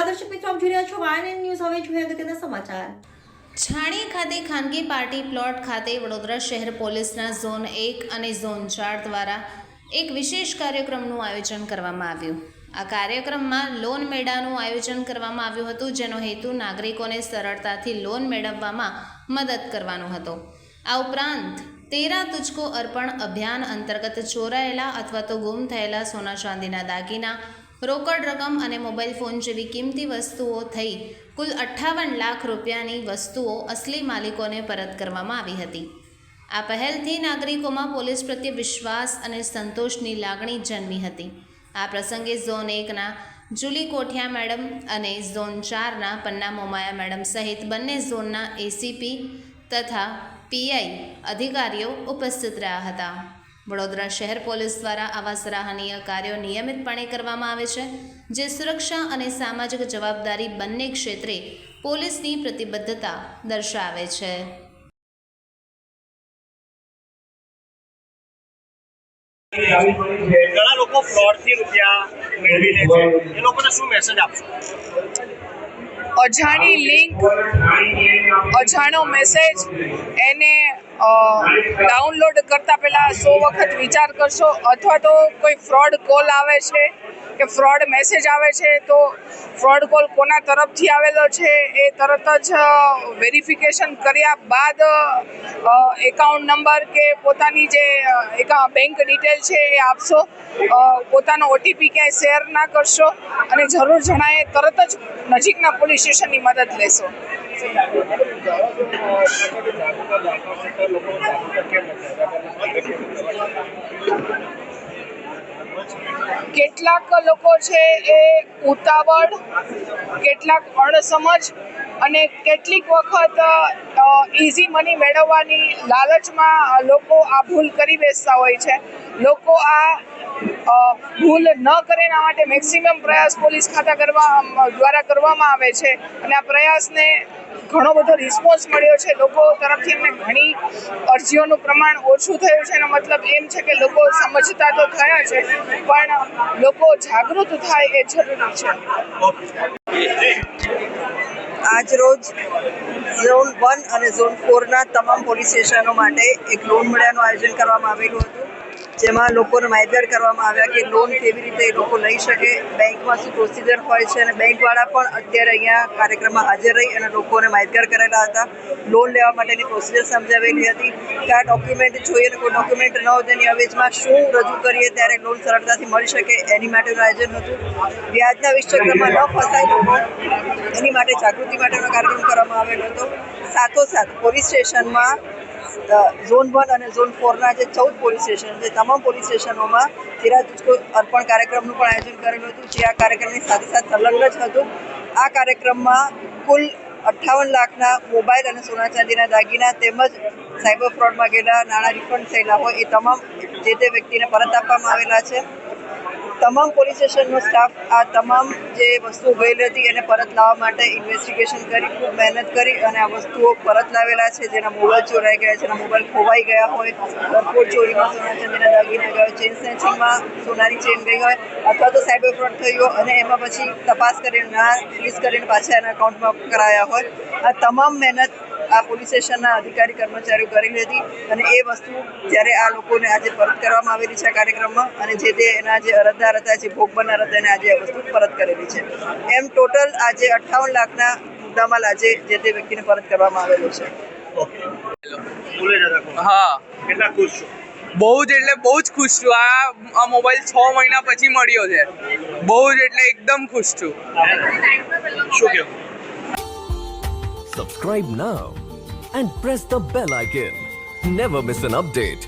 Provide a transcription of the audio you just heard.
દર્શક મિત્રો, આપ જોઈ રહ્યા છો વાયન ન્યૂઝ. હવે જોઈએ અગત્યના સમાચાર. છાણી ખાતે ખાનગી પાર્ટી પ્લોટ ખાતે વડોદરા શહેર પોલીસના ઝોન 1 અને ઝોન 4 દ્વારા એક વિશેષ કાર્યક્રમનું આયોજન કરવામાં આવ્યું. આ કાર્યક્રમમાં લોન મેળાનું આયોજન કરવામાં આવ્યું હતું, જેનો હેતુ નાગરિકોને સરળતાથી લોન મેળવવામાં મદદ કરવાનો હતો. આ ઉપરાંત તેરા તુજકો અર્પણ અભિયાન અંતર્ગત ચોરાયેલા અથવા તો ગુમ થયેલા સોના ચાંદીના દાગીના, રોકડ રકમ અને મોબાઈલ ફોન જેવી કિંમતી વસ્તુઓ થઈ કુલ 58 લાખ રૂપિયાની વસ્તુઓ અસલી માલિકોને પરત કરવામાં આવી હતી. આ પહેલથી નાગરિકોમાં પોલીસ પ્રત્યે વિશ્વાસ અને સંતોષની લાગણી જન્મી હતી. આ પ્રસંગે ઝોન 1ના જુલી કોઠિયા મેડમ અને ઝોન 4ના પન્ના મોમાયા મેડમ સહિત બંને ઝોનના એસીપી તથા પીઆઈ અધિકારીઓ ઉપસ્થિત રહ્યા હતા. વડોદરા શહેર પોલીસ દ્વારા આવા સરાહનીય કાર્યો નિયમિતપણે કરવામાં આવે છે, જે સુરક્ષા અને સામાજિક જવાબદારી બંને ક્ષેત્રે પોલીસની પ્રતિબદ્ધતા દર્શાવે છે. ઘણા લોકો ફ્રોડથી રૂપિયા મેળવી લે છે, એ લોકોને શું મેસેજ આપશો? અજાણી લિંક, અજાણો મેસેજ એને ડાઉનલોડ કરતા પહેલાં 100 વખત વિચાર કરશો. અથવા તો કોઈ ફ્રોડ કોલ આવે છે કે ફ્રોડ મેસેજ આવે છે તો ફ્રોડ કોલ કોના તરફથી આવેલો છે એ તરત જ વેરિફિકેશન કર્યા બાદ એકાઉન્ટ નંબર કે પોતાની જે બેંક ડિટેલ છે એ આપશો. પોતાનો ઓટીપી ક્યાંય શેર ના કરશો અને જરૂર જણાય તરત જ નજીકના પોલીસ સ્ટેશનની મદદ લેશો. કેટલાક લોકો છે એ ઉતાવળ, કેટલાક અણસમજ અને કેટલીક વખત ઇઝી મની મેળવવાની લાલચમાં લોકો આ ભૂલ કરી બેસતા હોય છે. લોકો આ ભૂલ ન કરે એના માટે મેક્સિમમ પ્રયાસ પોલીસ ખાતા દ્વારા કરવામાં આવે છે અને આ પ્રયાસને ઘણો બધો રિસ્પોન્સ મળ્યો છે. લોકો તરફથી એમને ઘણી અરજીઓનું પ્રમાણ ઓછું થયું છે. એનો મતલબ એમ છે કે લોકો સમજતા તો થયા છે, પણ લોકો જાગૃત થાય એ જરૂરી છે. આજ રોજ ઝોન 1 અને ઝોન 4ના તમામ પોલીસ સ્ટેશનો માટે એક લોન મેળાનું આયોજન કરવામાં આવેલું હતું, જેમાં લોકોને માહિતગાર કરવામાં આવ્યા કે લોન કેવી રીતે એ લોકો લઈ શકે, બેંકમાં શું પ્રોસિજર હોય છે. અને બેંકવાળા પણ અત્યારે અહીંયા કાર્યક્રમમાં હાજર રહી અને લોકોને માહિતગાર કરેલા હતા. લોન લેવા માટેની પ્રોસિજર સમજાવેલી હતી કે આ ડોક્યુમેન્ટ જોઈએ ને કોઈ ડોક્યુમેન્ટ ન હોય તેની અવેજમાં શું રજૂ કરીએ ત્યારે લોન સરળતાથી મળી શકે, એની માટેનું આયોજન હતું. વ્યાજના વિષચક્રમાં ન ફસાય લોકો એની માટે જાગૃતિ માટેનો કાર્યક્રમ કરવામાં આવેલો હતો. સાથોસાથ પોલીસ સ્ટેશનમાં ઝોન 1 અને ઝોન 4ના જે 14 પોલીસ સ્ટેશન છે, તમામ પોલીસ સ્ટેશનોમાં તેરા તુજકો અર્પણ કાર્યક્રમનું પણ આયોજન કરેલું હતું, જે આ કાર્યક્રમની સાથે સાથે સંલગ્ન જ હતું. આ કાર્યક્રમમાં કુલ 58 લાખના મોબાઈલ અને સોના ચાંદીના દાગીના તેમજ સાયબર ફ્રોડમાં ગયેલા નાણાં રિફંડ થયેલા હોય એ તમામ જે તે વ્યક્તિને પરત આપવામાં આવેલા છે. તમામ પોલીસ સ્ટેશનનો સ્ટાફ આ તમામ જે વસ્તુઓ ગયેલી હતી એને પરત લાવવા માટે ઇન્વેસ્ટિગેશન કરી ખૂબ મહેનત કરી અને આ વસ્તુઓ પરત લાવેલા છે. જેના મોબાઈલ ચોરાઈ ગયા, જેના મોબાઈલ ખોવાઈ ગયા હોય, એરપોર્ટ ચોરીમાં સોના ચાંદીના દાગીના ગયા, ચેન સ્નેચિંગમાં સોનાની ચેન ગઈ હોય અથવા તો સાયબર ફ્રોડ થયો અને એમાં પછી તપાસ કરીને નાણાં ફ્રીઝ કરીને પાછા એના એકાઉન્ટમાં કરાયા હોય. આ તમામ મહેનત આ પોલીસ સ્ટેશનના અધિકારી કર્મચારીઓ કરેલી હતી અને એ વસ્તુ જ્યારે આ લોકોને આજે પરત કરવામાં આવેલી છે આ કાર્યક્રમમાં, અને જે તે એના જે અરજદાર હતા, જે ભોગ બનનાર હતા, એને આજે આ વસ્તુ પરત કરેલી છે. એમ ટોટલ આજે 58 લાખના મુદ્દામાલ આજે જે તે વ્યક્તિને પરત કરવામાં આવેલો છે. હા, કેટલા ખુશ છો? બહુ જ એટલે બહુ જ ખુશ છું. આ મોબાઈલ 6 મહિના પછી મળ્યો છે. બહુ જ એટલે એકદમ ખુશ છું. શું કહેવું? Subscribe now and press the bell icon. Never miss an update.